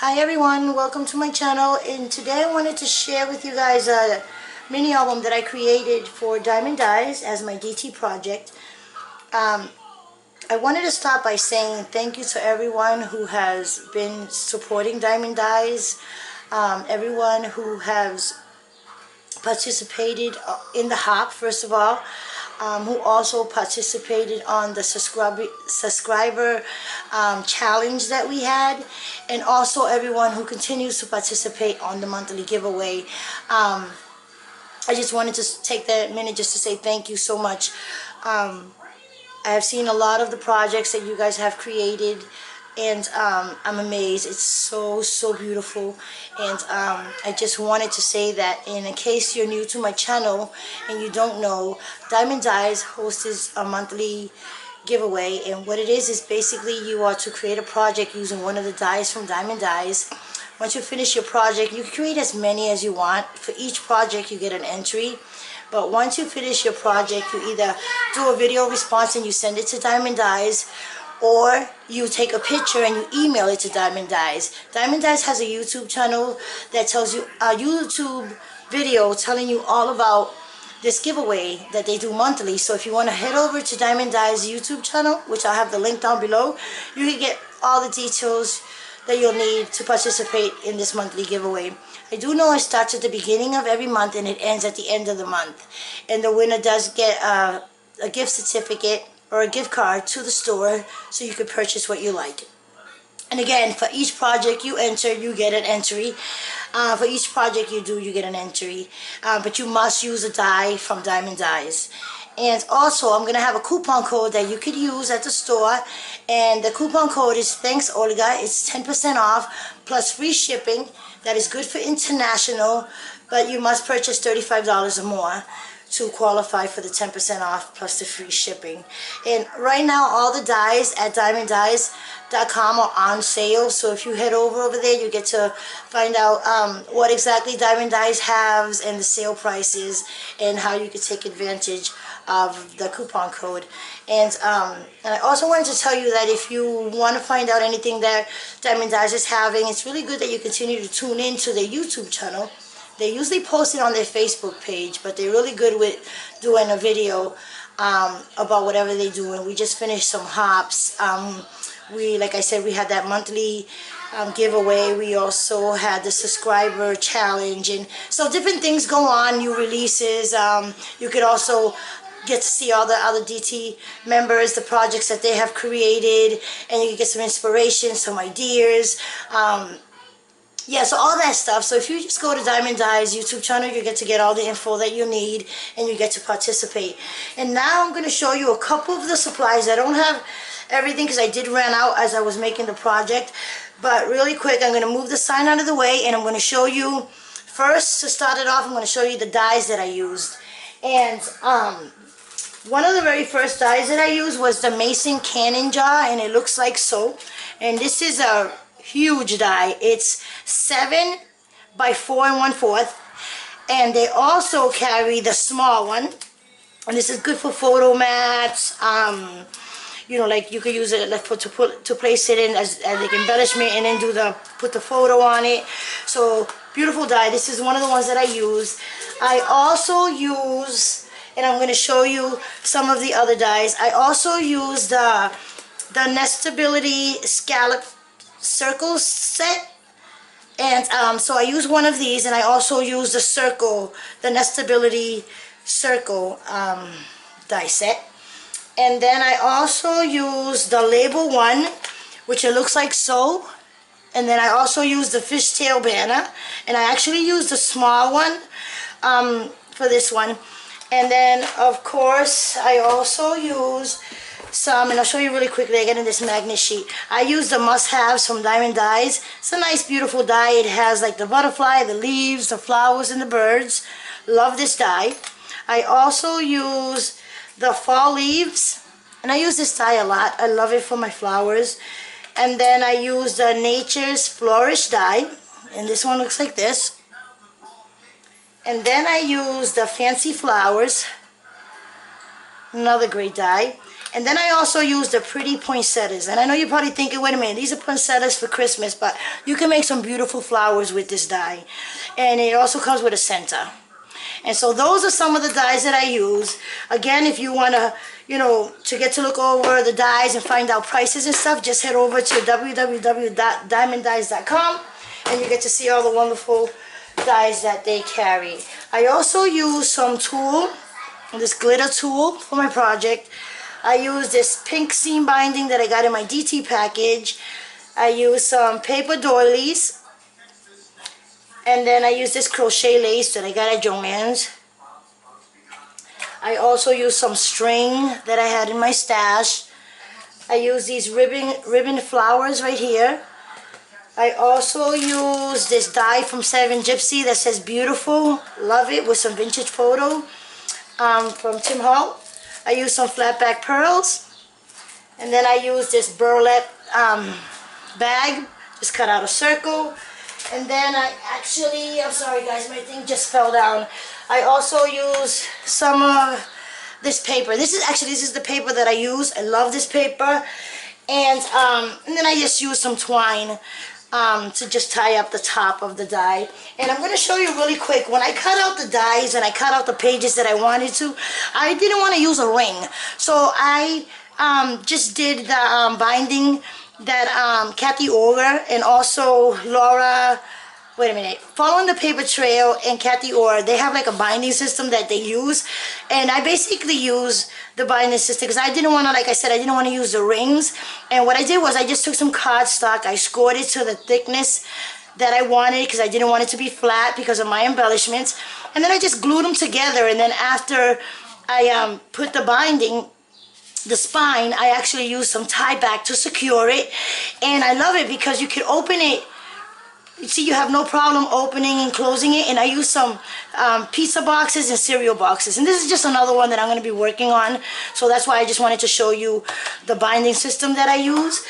Hi everyone, welcome to my channel, and today I wanted to share with you guys a mini album that I created for Diemond Dies as my DT project. I wanted to start by saying thank you to everyone who has been supporting Diemond Dies, everyone who has participated in the hop, first of all, who also participated on the subscriber challenge that we had, and also everyone who continues to participate on the monthly giveaway. I just wanted to take that minute just to say thank you so much. I have seen a lot of the projects that you guys have created, and I'm amazed. It's so beautiful, and I just wanted to say that in case you're new to my channel and you don't know, Diemond Dies hosts a monthly giveaway, and what it is basically you are to create a project using one of the dies from Diemond Dies. Once you finish your project, you can create as many as you want. For each project you get an entry, but once you finish your project, you either do a video response and you send it to Diemond Dies, or you take a picture and you email it to Diemond Dies. Diemond Dies has a YouTube channel that tells you, a YouTube video telling you all about this giveaway that they do monthly. So if you want to head over to Diemond Dies YouTube channel, which I'll have the link down below, you can get all the details that you'll need to participate in this monthly giveaway. I do know it starts at the beginning of every month and it ends at the end of the month. And the winner does get a gift certificate or a gift card to the store so you can purchase what you like. And again, for each project you enter, you get an entry. For each project you do, you get an entry. But you must use a die from Diemond Dies. And also, I'm going to have a coupon code that you could use at the store. And the coupon code is Thanks Olga. It's 10% off plus free shipping. That is good for international, but you must purchase $35 or more to qualify for the 10% off plus the free shipping. And right now all the dies at DiemondDies.com are on sale, so if you head over there you get to find out what exactly Diemond Dies has and the sale prices and how you can take advantage of the coupon code. And I also wanted to tell you that if you want to find out anything that Diemond Dies is having, it's really good that you continue to tune in to their YouTube channel. They usually post it on their Facebook page, but they're really good with doing a video about whatever they do. And we just finished some hops. Like I said, we had that monthly giveaway. We also had the subscriber challenge, and so different things go on. New releases. You could also get to see all the other DT members, the projects that they have created, and you can get some inspiration, some ideas. Yeah, so all that stuff. So if you just go to Diemond Dies YouTube channel, you get to get all the info that you need, and you get to participate. And now I'm going to show you a couple of the supplies. I don't have everything because I did run out as I was making the project. But really quick, I'm going to move the sign out of the way, and I'm going to show you, first, to start it off, I'm going to show you the dies that I used. And one of the very first dies that I used was the Mason Cannon jar, and it looks like so. And this is a huge die. It's 7 by 4 1/4, and they also carry the small one, and this is good for photo mats. You know, like you could use it like to place it in as like embellishment, and then put the photo on it. So beautiful die. This is one of the ones that I use. I also use, and I'm going to show you some of the other dies. I also use the Nestability Scallop Circle set, and so I use one of these, and I also use the circle, the Nestability Circle die set. And then I also use the label one, which it looks like so. And then I also use the fishtail banner, and I actually use the small one for this one. And then of course I also use some, and I'll show you really quickly again in this magnet sheet. I use the must-haves from Diemond Dies. It's a nice beautiful die. It has like the butterfly, the leaves, the flowers, and the birds. Love this die. I also use the fall leaves, and I use this die a lot. I love it for my flowers. And then I use the Nature's Flourish die, and this one looks like this. And then I use the Fancy Flowers, another great die. And then I also use the pretty poinsettias. And I know you're probably thinking, wait a minute, these are poinsettias for Christmas, but you can make some beautiful flowers with this die. And it also comes with a center. And so those are some of the dies that I use. Again, if you want to, you know, to get to look over the dies and find out prices and stuff, just head over to www.diemonddies.com and you get to see all the wonderful dies that they carry. I also use some tulle, this glitter tulle for my project. I use this pink seam binding that I got in my DT package. I use some paper doilies. And then I use this crochet lace that I got at Joann's. I also use some string that I had in my stash. I use these ribbon flowers right here. I also use this die from Seven Gypsy that says beautiful. Love it, with some vintage photo from Tim Holt. I use some flat back pearls. And then I use this burlap bag. Just cut out a circle. And then I'm sorry guys, my thing just fell down. I also use some of this paper. This is the paper that I use. I love this paper. And then I just use some twine to just tie up the top of the die. And I'm going to show you really quick. When I cut out the dies and I cut out the pages that I wanted to, I didn't want to use a ring. So I just did the binding that Kathy Orr and also Following the Paper Trail and Kathy Orr, they have like a binding system that they use, and I basically use the binding system because I didn't want to, like I said, I didn't want to use the rings. And what I did was I just took some cardstock, I scored it to the thickness that I wanted because I didn't want it to be flat because of my embellishments, and then I just glued them together. And then after I put the binding, the spine, I actually used some tie back to secure it. And I love it because you can open it. You see, you have no problem opening and closing it. And I use some pizza boxes and cereal boxes. And this is just another one that I'm going to be working on. So that's why I just wanted to show you the binding system that I use.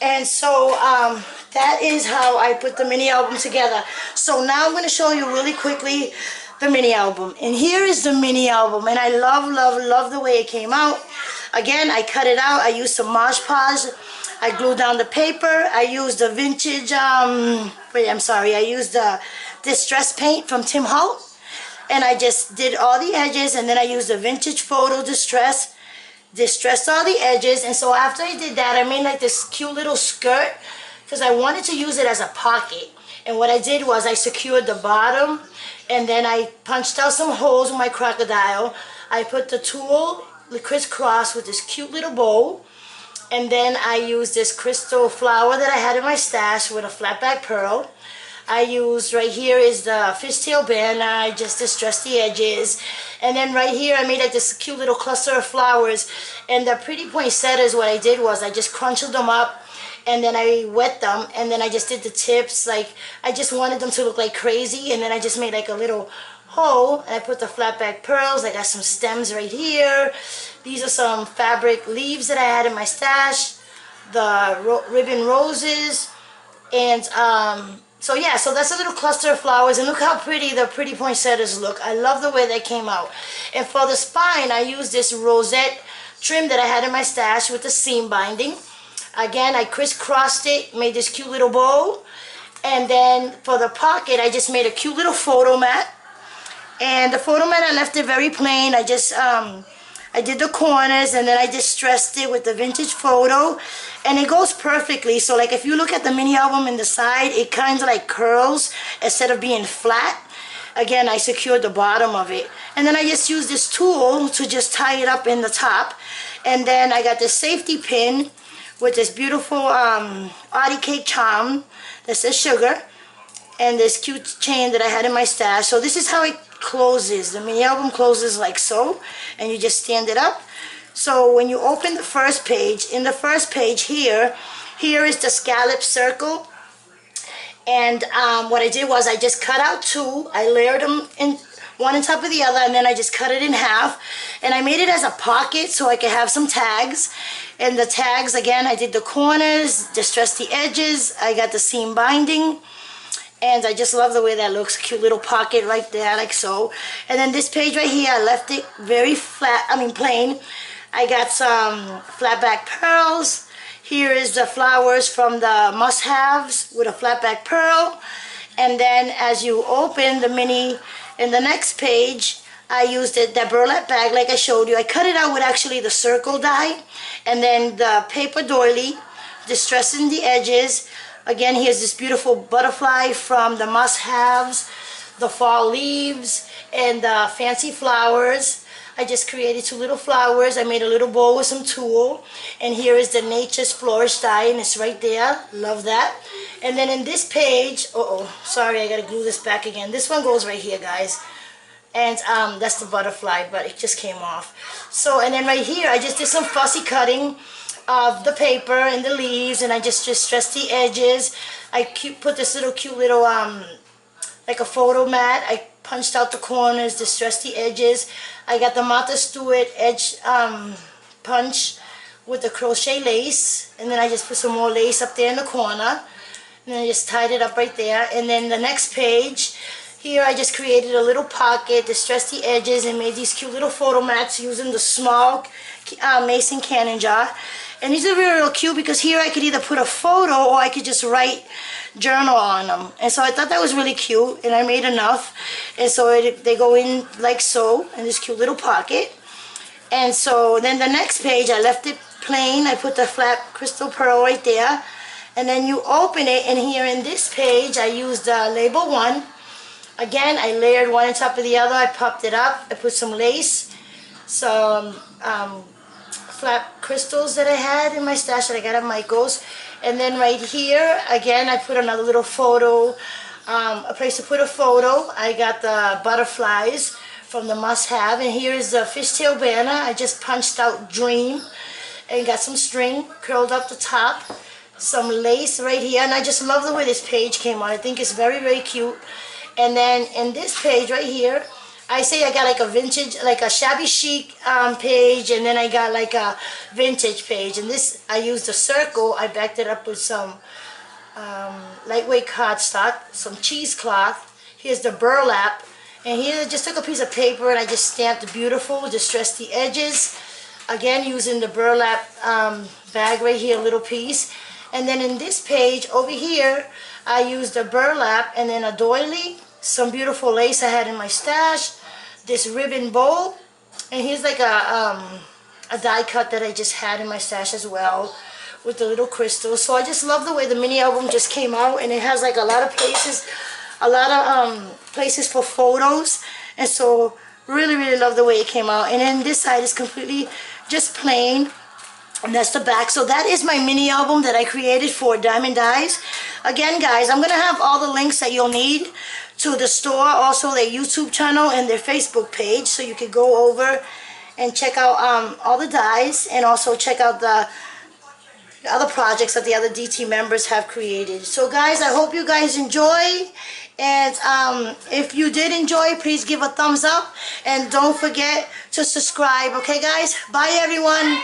And so that is how I put the mini album together. So now I'm going to show you really quickly the mini album. And here is the mini album. And I love the way it came out. Again, I cut it out. I used some Mod Podge. I glued down the paper. I used the vintage, I used the distress paint from Tim Holt. And I just did all the edges, and then I used the vintage photo distressed all the edges. And so after I did that, I made like this cute little skirt because I wanted to use it as a pocket. And what I did was I secured the bottom, and then I punched out some holes with my crocodile. I put the tulle, the crisscross with this cute little bow. And then I used this crystal flower that I had in my stash with a flat back pearl. I used, right here is the fishtail band. I just distressed the edges. And then right here I made like this cute little cluster of flowers. And the pretty poinsettias, what I did was I just crunched them up, and then I wet them, and then I just did the tips. Like, I just wanted them to look like crazy. And then I just made like a little hole, and I put the flat back pearls. I got some stems right here. These are some fabric leaves that I had in my stash, the ribbon roses. And so yeah, so that's a little cluster of flowers, and look how pretty the pretty poinsettias look. I love the way they came out. And for the spine, I used this rosette trim that I had in my stash with the seam binding. Again, I crisscrossed it, made this cute little bow. And then for the pocket, I just made a cute little photo mat. And the photo mat, I left it very plain. I just I did the corners, and then I distressed it with the vintage photo, and it goes perfectly. So like if you look at the mini album in the side, it kind of like curls instead of being flat. Again, I secured the bottom of it, and then I just used this tool to just tie it up in the top. And then I got this safety pin with this beautiful Artie Cake charm that says sugar, and this cute chain that I had in my stash. So this is how it closes. The mini album closes like so, and you just stand it up. So when you open the first page, in the first page here is the scallop circle. And what I did was I just cut out two. I layered them in one on top of the other, and then I just cut it in half. And I made it as a pocket so I could have some tags. And the tags, again, I did the corners, distressed the edges. I got the seam binding. And I just love the way that looks. Cute little pocket right there, like so. And then this page right here, I left it very flat, plain. I got some flatback pearls. Here is the flowers from the must-haves with a flatback pearl. And then as you open the mini in the next page, I used that burlap bag like I showed you. I cut it out with actually the circle die and then the paper doily, distressing the edges. Again, here's this beautiful butterfly from the must-haves, the fall leaves, and the fancy flowers. I just created 2 little flowers. I made a little bowl with some tulle. And here is the Nature's Flourish die, and it's right there. Love that. And then in this page, sorry, I gotta glue this back again. This one goes right here, guys. And that's the butterfly, but it just came off. So, and then right here, I just did some fussy cutting of the paper and the leaves, and I just distressed the edges. I put this cute little like a photo mat. I punched out the corners, distressed the edges. I got the Martha Stewart edge punch with the crochet lace, and then I just put some more lace up there in the corner, and then I just tied it up right there. And then the next page, here I just created a little pocket, distressed the edges, and made these cute little photo mats using the small mason cannon jar. And these are real cute because here I could either put a photo or I could just write journal on them. And so I thought that was really cute, and I made enough. And so they go in like so in this cute little pocket. And so then the next page, I left it plain. I put the flat crystal pearl right there. And then you open it, and here in this page, I used label 1. Again, I layered one on top of the other. I popped it up. I put some lace, some flat crystals that I had in my stash that I got at Michael's. And then right here, again, I put another little photo, a place to put a photo. I got the butterflies from the must-have. And here is the fishtail banner. I just punched out Dream and got some string curled up the top. Some lace right here. And I just love the way this page came out. I think it's very, very cute. And then in this page right here, I say I got like a vintage, like a shabby chic page, and then I got like a vintage page. And this, I used a circle. I backed it up with some lightweight cardstock, some cheesecloth. Here's the burlap. And here I just took a piece of paper and I just stamped beautiful, distressed the edges. Again, using the burlap bag right here, a little piece. And then in this page over here, I used a burlap and then a doily, some beautiful lace I had in my stash, this ribbon bow, and here's like a die cut that I just had in my stash as well with the little crystals. So I just love the way the mini album just came out, and it has like a lot of places, places for photos, and so really, really love the way it came out. And then this side is completely just plain. And that's the back. So that is my mini album that I created for Diemond Dies. Again, guys, I'm going to have all the links that you'll need to the store, also their YouTube channel and their Facebook page. So you can go over and check out all the dies, and also check out the other projects that the other DT members have created. So guys, I hope you guys enjoy. And if you did enjoy, please give a thumbs up. And don't forget to subscribe. Okay, guys? Bye, everyone.